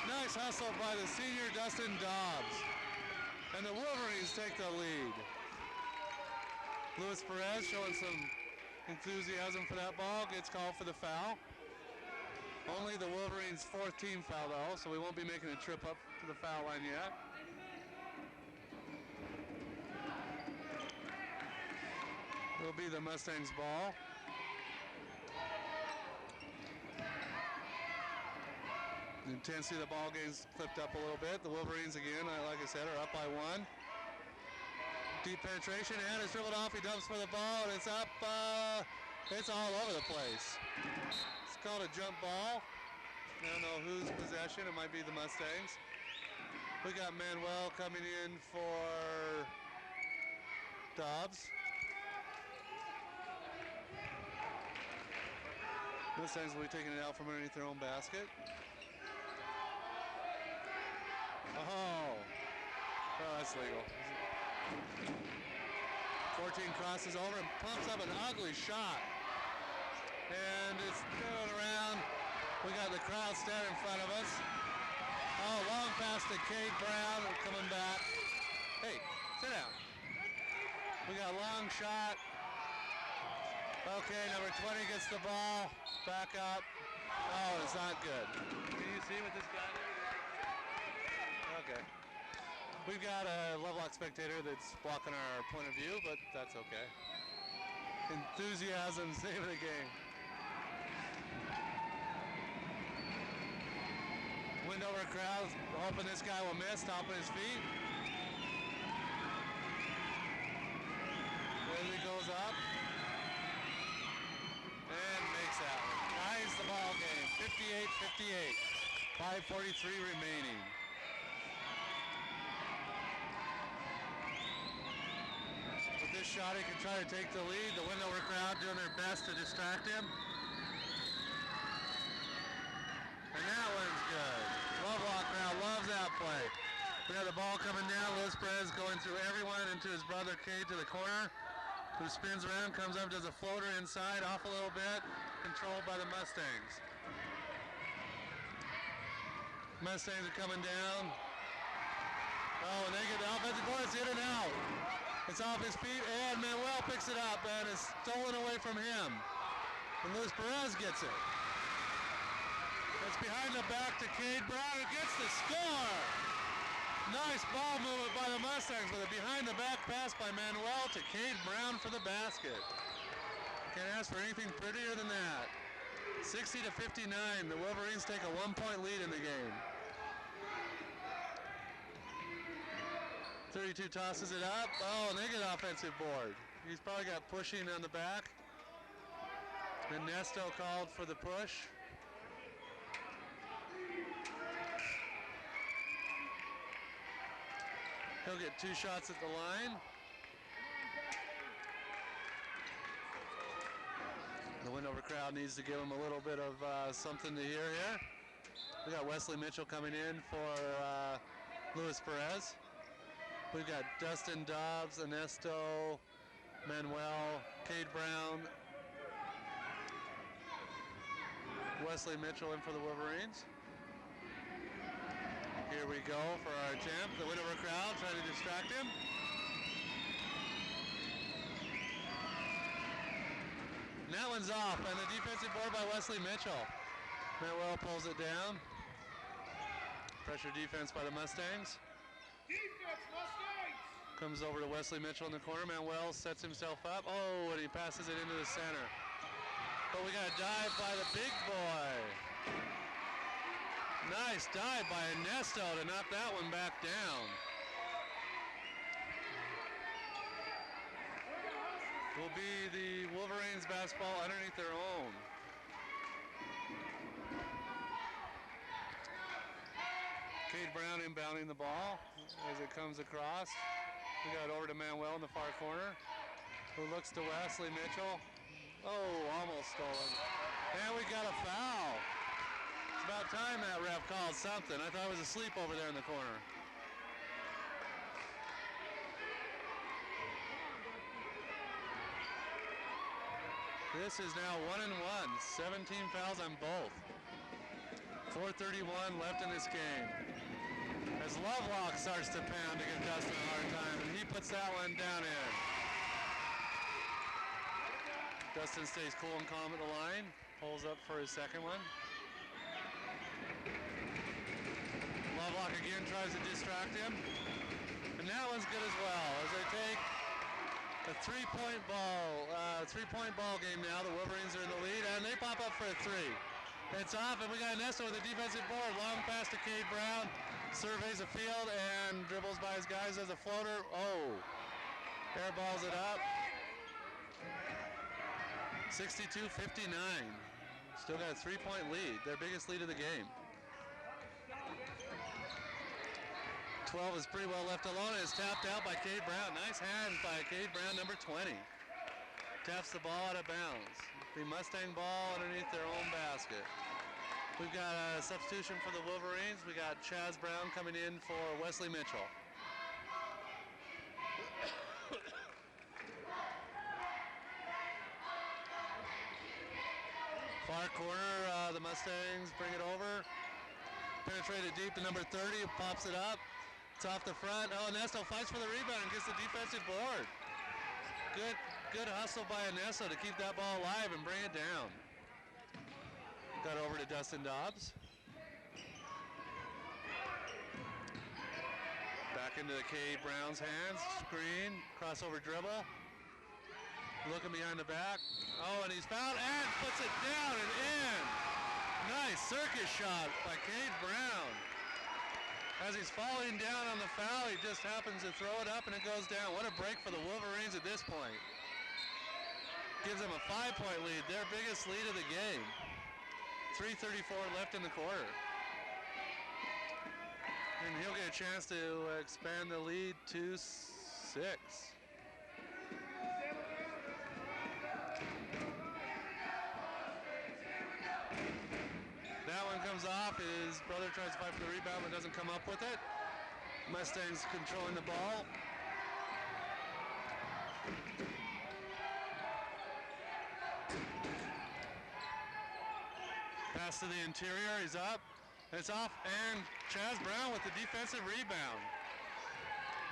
Nice hustle by the senior Dustin Dobbs. And the Wolverines take the lead. Luis Perez showing some enthusiasm for that ball, gets called for the foul. Only the Wolverines' 4th team foul though, so we won't be making a trip up to the foul line yet. It'll be the Mustangs' ball. The intensity of the ball game's flipped up a little bit. The Wolverines again, like I said, are up by 1. Deep penetration, and it's dribbled off. He dumps for the ball, and it's up. It's all over the place. It's called a jump ball. I don't know whose possession. It might be the Mustangs. We got Manuel coming in for Dobbs. Mustangs will be taking it out from underneath their own basket. Oh, that's legal. 14 crosses over and pumps up an ugly shot. And it's going around. We got the crowd standing in front of us. Oh, long pass to Cade Brown coming back. Hey, sit down. We got long shot. Okay, number 20 gets the ball. Back up. Oh, it's not good. Can you see what this guy did? Okay. We've got a Lovelock spectator that's blocking our point of view, but that's okay. Enthusiasm's the name of the game. Wendover crowd hoping this guy will miss, stomping his feet. Wesley goes up and makes that one. Ties the ball game, 58-58. 5:43 remaining. With this shot, he can try to take the lead. The Wendover crowd doing their best to distract him. And that one's good. Lovelock crowd loves that play. We got the ball coming down. Luis Perez going through everyone into his brother Cade to the corner, who spins around, comes up, does a floater inside, off a little bit, controlled by the Mustangs. Mustangs are coming down. Oh, and they get the offensive board. It's in and out. It's off his feet, and Manuel picks it up, and it's stolen away from him. And Luis Perez gets it. It's behind the back to Cade Brown, who gets the score. Nice ball movement by the Mustangs with a behind-the-back pass by Manuel to Cade Brown for the basket. Can't ask for anything prettier than that. 60-59, the Wolverines take a 1-point lead in the game. 32 tosses it up. Oh, and they get offensive board. He's probably got pushing on the back. And Nesto called for the push. He'll get 2 shots at the line. The Wendover crowd needs to give him a little bit of something to hear here. We got Wesley Mitchell coming in for Luis Perez. We've got Dustin Dobbs, Ernesto, Manuel, Cade Brown, Wesley Mitchell in for the Wolverines. Here we go for our champ, the Wendover crowd trying to distract him. And that one's off, and the defensive board by Wesley Mitchell. Manuel pulls it down. Pressure defense by the Mustangs. Defense, Mustangs! Comes over to Wesley Mitchell in the corner. Manuel sets himself up. Oh, and he passes it into the center. But we got a dive by the big boy. Nice dive by Ernesto to knock that one back down. Will be the Wolverines basketball underneath their own. Cade Brown inbounding the ball as it comes across. We got it over to Manuel in the far corner, who looks to Wesley Mitchell. Oh, almost stolen. And we got a foul. It's about time that ref called something. I thought I was asleep over there in the corner. This is now 1-1. 17 fouls on both. 4:31 left in this game. As Lovelock starts to pound to give Dustin a hard time, and he puts that one down in. Dustin stays cool and calm at the line, pulls up for his second one. Lovelock again tries to distract him, and that one's good as well. As they take a three-point ball game now. The Wolverines are in the lead, and they pop up for a three. It's off, and we got Nesto with a defensive board. Long pass to Cade Brown. Surveys the field and dribbles by his guys as a floater. Oh, airballs it up. 62-59. Still got a three-point lead, their biggest lead of the game. 12 is pretty well left alone. It's tapped out by Cade Brown. Nice hands by Cade Brown, number 20. Taps the ball out of bounds. The Mustang ball underneath their own basket. We've got a substitution for the Wolverines. We got Chaz Brown coming in for Wesley Mitchell. Far corner, the Mustangs bring it over. Penetrated deep to number 30, pops it up. It's off the front. Oh, Nesto fights for the rebound and gets the defensive board. Good hustle by Nesto to keep that ball alive and bring it down. Got over to Dustin Dobbs. Back into Cade Brown's hands. Screen, crossover dribble. Looking behind the back. Oh, and he's fouled and puts it down and in. Nice circus shot by Cade Brown. As he's falling down on the foul, he just happens to throw it up and it goes down. What a break for the Wolverines at this point. Gives them a 5-point lead, their biggest lead of the game. 3:34 left in the quarter. And he'll get a chance to expand the lead to 6. That one comes off. His brother tries to fight for the rebound but doesn't come up with it. Mustangs controlling the ball. Pass to the interior, he's up, it's off, and Chaz Brown with the defensive rebound.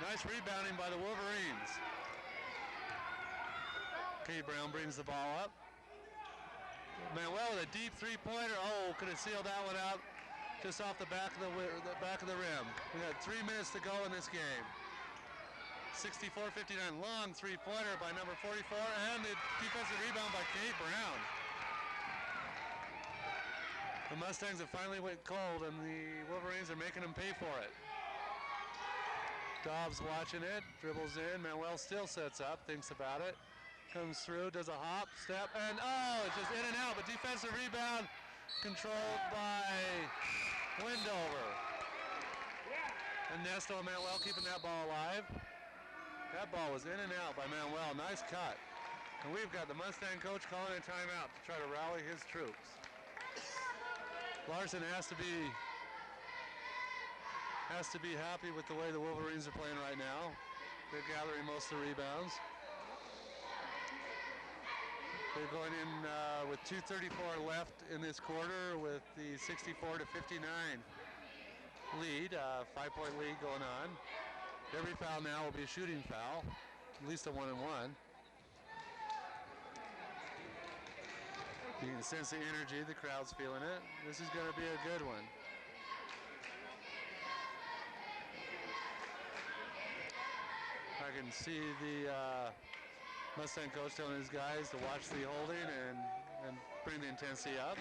Nice rebounding by the Wolverines. Cade Brown brings the ball up. Manuel with a deep three-pointer. Oh, could have sealed that one out just off the back of the rim. We got 3 minutes to go in this game. 64-59, long three-pointer by number 44, and the defensive rebound by Cade Brown. The Mustangs have finally went cold, and the Wolverines are making them pay for it. Dobbs watching it, dribbles in. Manuel still sets up, thinks about it. Comes through, does a hop, step, and oh, it's just in and out, but defensive rebound controlled by Wendover. And Nesto and Manuel keeping that ball alive. That ball was in and out by Manuel, nice cut. And we've got the Mustang coach calling a timeout to try to rally his troops. Larson has to be happy with the way the Wolverines are playing right now. They're gathering most of the rebounds. They're going in with 2:34 left in this quarter with the 64-59 lead, 5-point lead going on. Every foul now will be a shooting foul, at least a 1-and-1. You can sense the energy, the crowd's feeling it. This is going to be a good one. I can see the Mustang coach telling his guys to watch the holding and bring the intensity up.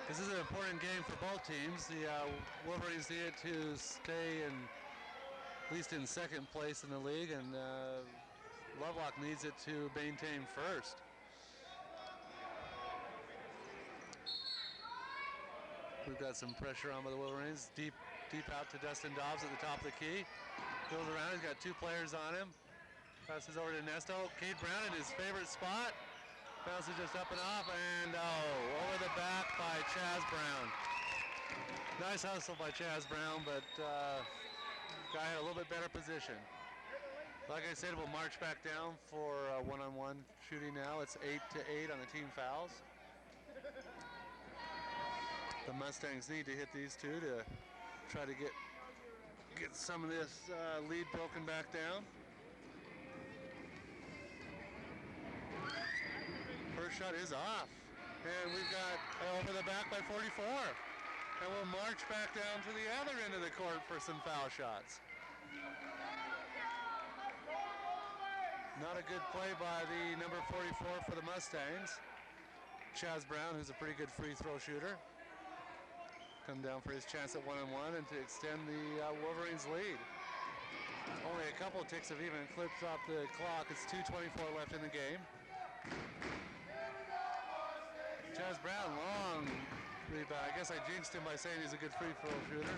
This is an important game for both teams. The Wolverines need it to stay at least in second place in the league, and Lovelock needs it to maintain first. We've got some pressure on by the Wolverines. Deep out to Dustin Dobbs at the top of the key. Goes around, he's got 2 players on him. Passes over to Nesto. Cade Brown in his favorite spot. Bounces just up and off, and over the back by Chaz Brown. Nice hustle by Chaz Brown, but guy had a little bit better position. Like I said, we'll march back down for one-on-one shooting now. It's 8-8 on the team fouls. The Mustangs need to hit these two to try to get some of this lead broken back down. First shot is off. And we've got over the back by 44. And we'll march back down to the other end of the court for some foul shots. Not a good play by the number 44 for the Mustangs. Chaz Brown, who's a pretty good free throw shooter. Come down for his chance at one-on-one and to extend the Wolverines' lead. Only a couple ticks have even clipped off the clock. It's 2:24 left in the game. Chaz Brown, long rebound. I guess I jinxed him by saying he's a good free throw shooter.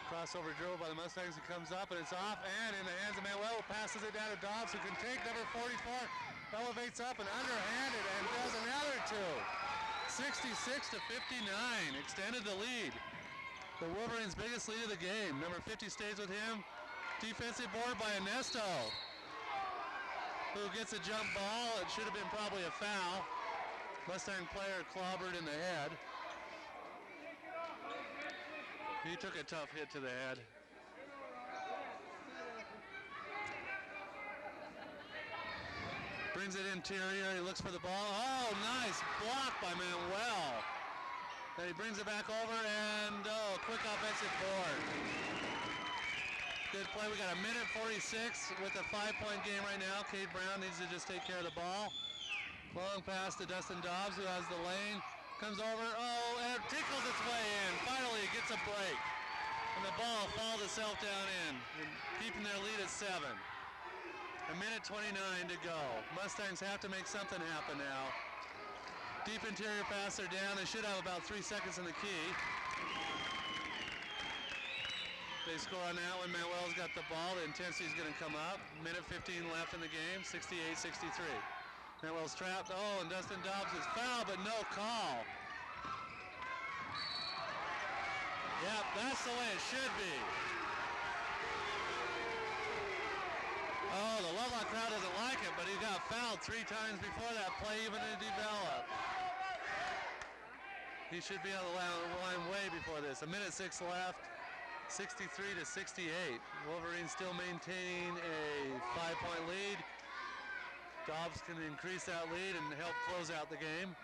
Crossover dribble by the Mustangs. He comes up and it's off and in the hands of Manuel. Passes it down to Dobbs, who can take number 44. Elevates up and underhanded and does another two. 66-59. Extended the lead. The Wolverines' biggest lead of the game. Number 50 stays with him. Defensive board by Ernesto, who gets a jump ball. It should have been probably a foul. Mustang player clobbered in the head. He took a tough hit to the head. Brings it interior, he looks for the ball. Oh, nice block by Manuel. Then he brings it back over and quick offensive board. Good play. We got a minute 46 with a 5-point game right now. Cade Brown needs to just take care of the ball. Long pass to Dustin Dobbs, who has the lane. Comes over, and it tickles its way in. Finally, it gets a break. And the ball falls itself down in, keeping their lead at 7. A minute 29 to go. Mustangs have to make something happen now. Deep interior pass, they're down. They should have about 3 seconds in the key. They score on that one. Manuel's got the ball. The intensity is going to come up. Minute 15 left in the game, 68-63. Manuel's trapped. Oh, and Dustin Dobbs is fouled, but no call. Yep, that's the way it should be. Oh, the Lovelock crowd doesn't like it, but he got fouled 3 times before that play even to develop. He should be on the line way before this. A minute 6 left, 63-68. Wolverines still maintaining a 5-point lead. Dobbs can increase that lead and help close out the game.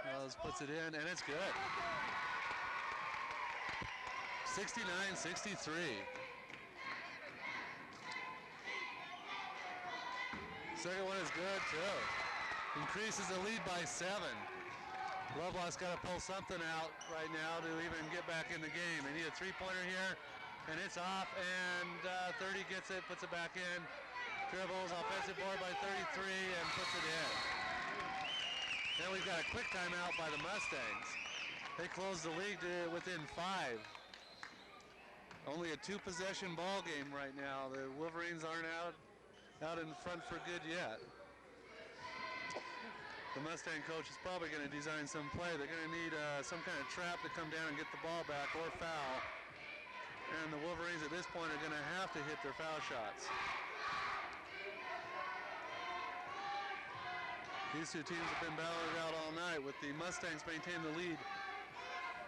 Wells puts it in, and it's good. 69-63. Second one is good, too. Increases the lead by 7. Lovelock's got to pull something out right now to even get back in the game. They need a 3-pointer here, and it's off, and 30 gets it, puts it back in. Dribbles, offensive board by 33, and puts it in. Then we've got a quick timeout by the Mustangs. They close the lead to within 5. Only a 2-possession ball game right now. The Wolverines aren't out in front for good yet. The Mustang coach is probably going to design some play. They're going to need some kind of trap to come down and get the ball back or foul. And the Wolverines at this point are going to have to hit their foul shots. These two teams have been battling it out all night, with the Mustangs maintaining the lead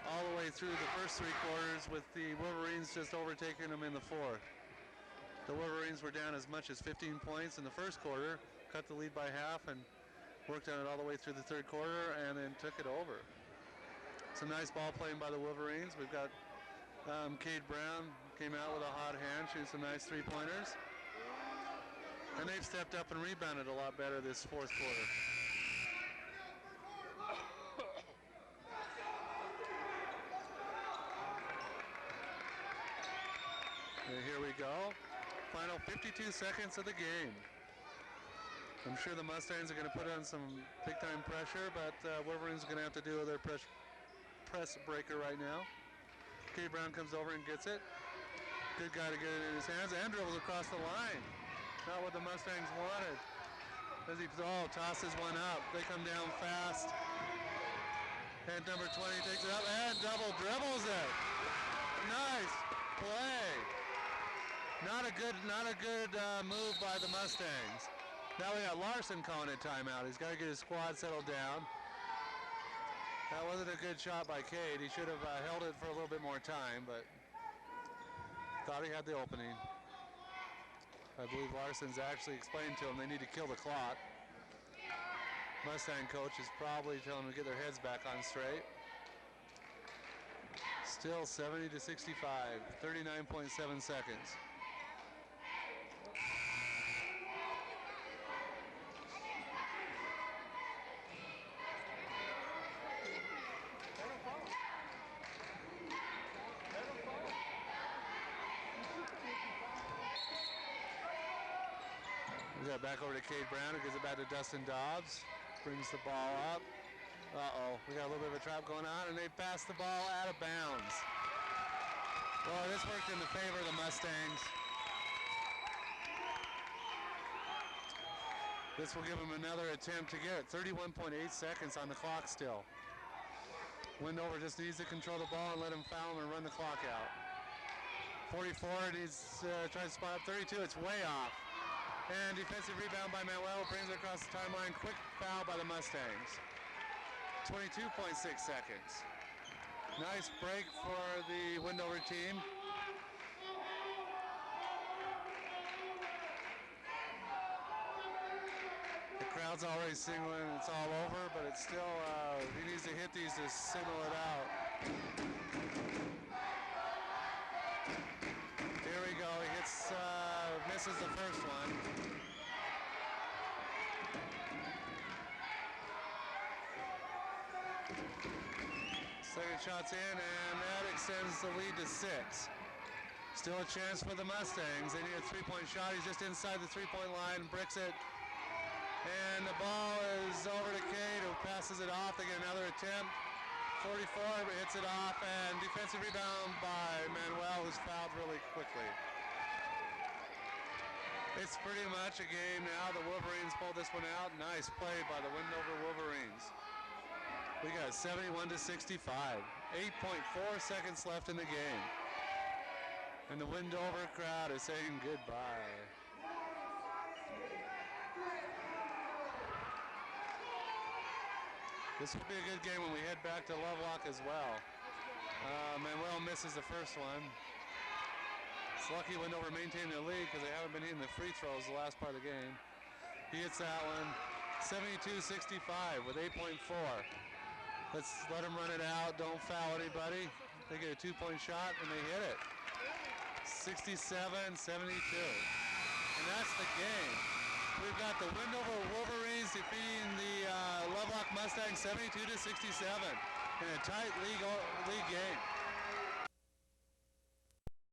all the way through the first 3 quarters, with the Wolverines just overtaking them in the 4th. The Wolverines were down as much as 15 points in the first quarter, cut the lead by half, and worked on it all the way through the 3rd quarter, and then took it over. Some nice ball playing by the Wolverines. We've got Cade Brown came out with a hot hand, shooting some nice 3-pointers. And they've stepped up and rebounded a lot better this 4th quarter. And here we go. Final 52 seconds of the game. I'm sure the Mustangs are going to put on some big-time pressure, but Wolverines are going to have to do their press breaker right now. Cade Brown comes over and gets it. good guy to get it in his hands and dribbles across the line. Not what the Mustangs wanted. As he tosses one up. They come down fast. And number 20 takes it up and double dribbles it. Nice play. Not a good move by the Mustangs. Now we got Larson calling a timeout. He's got to get his squad settled down. That wasn't a good shot by Cade. He should have held it for a little bit more time, but thought he had the opening. I believe Larson's actually explained to him they need to kill the clock. Mustang coach is probably telling them to get their heads back on straight. Still 70-65, 39.7 seconds. We got back over to Cade Brown, who gives it back to Dustin Dobbs. Brings the ball up. Uh-oh, we got a little bit of a trap going on, and they pass the ball out of bounds. Well, this worked in the favor of the Mustangs. This will give them another attempt to get it. 31.8 seconds on the clock still. Wendover just needs to control the ball and let him foul him and run the clock out. 44 needs tries to spot up 32. It's way off. And defensive rebound by Manuel brings it across the timeline. Quick foul by the Mustangs. 22.6 seconds. Nice break for the Wendover team. The crowd's already signaling it's all over, but it's still, he needs to hit these to signal it out. Here we go, he hits, misses the first one. Second shot's in, and that extends the lead to 6. Still a chance for the Mustangs. They need a three-point shot. He's just inside the three-point line, bricks it. And the ball is over to Cade, who passes it off. They get another attempt. 44 hits it off, and defensive rebound by Manuel, who's fouled really quickly. It's pretty much a game now. The Wolverines pulled this one out. Nice play by the Wendover Wolverines. We got 71-65. 8.4 seconds left in the game. And the Wendover crowd is saying goodbye. This will be a good game when we head back to Lovelock as well. Manuel misses the first one. It's lucky Wendover maintained their lead because they haven't been hitting the free throws the last part of the game. He hits that one. 72-65 with 8.4. Let's let them run it out. Don't foul anybody. They get a two-point shot and they hit it. 67-72. And that's the game. We've got the Wendover Wolverines defeating the Lovelock Mustangs 72-67 in a tight league game.